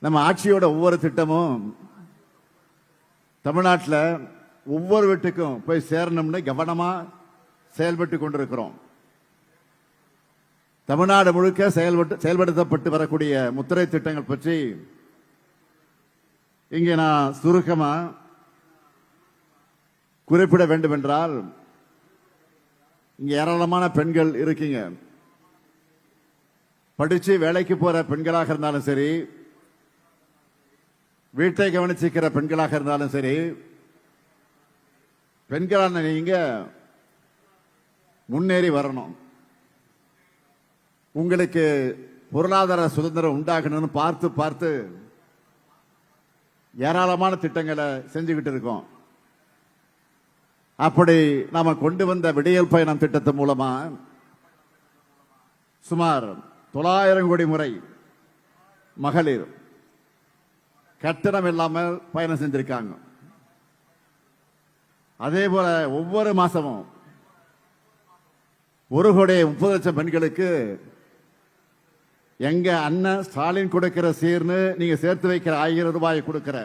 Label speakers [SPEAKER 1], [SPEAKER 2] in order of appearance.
[SPEAKER 1] நம்ம ஆட்சியோட ஒவ்வொரு திட்டமும் தமிழ்நாட்டில் ஒவ்வொரு வீட்டுக்கும் போய் சேரணும்னு கவனமா செயல்பட்டு கொண்டிருக்கிறோம். தமிழ்நாடு முழுக்க செயல்படுத்தப்பட்டு வரக்கூடிய முத்திரை திட்டங்கள் பற்றி இங்கே நான் சுருக்கமா குறிப்பிட வேண்டும் என்றால், இங்க ஏராளமான பெண்கள் இருக்கீங்க. படிச்சு வேலைக்கு போற பெண்களாக இருந்தாலும் சரி, வீட்டை கவனிச்சிக்கிற பெண்களாக இருந்தாலும் சரி, பெண்களான நீங்க முன்னேறி வரணும். உங்களுக்கு பொருளாதார சுதந்திரம் உண்டாகணும்னு பார்த்து பார்த்து ஏராளமான திட்டங்களை செஞ்சுக்கிட்டு இருக்கோம். அப்படி நாம கொண்டு வந்த விடியல் பயணம் திட்டத்தின் மூலமா சுமார் 900 கோடி முறை மகளிர் கட்டணம் இல்லாமல் பயணம் செஞ்சிருக்காங்க. அதே போல ஒவ்வொரு மாசமும் 1,30,00,000 பெண்களுக்கு எங்க அண்ணன் ஸ்டாலின் கொடுக்கிற சீர்னு நீங்க சேர்த்து வைக்கிற 1000 ரூபாய் கொடுக்கிற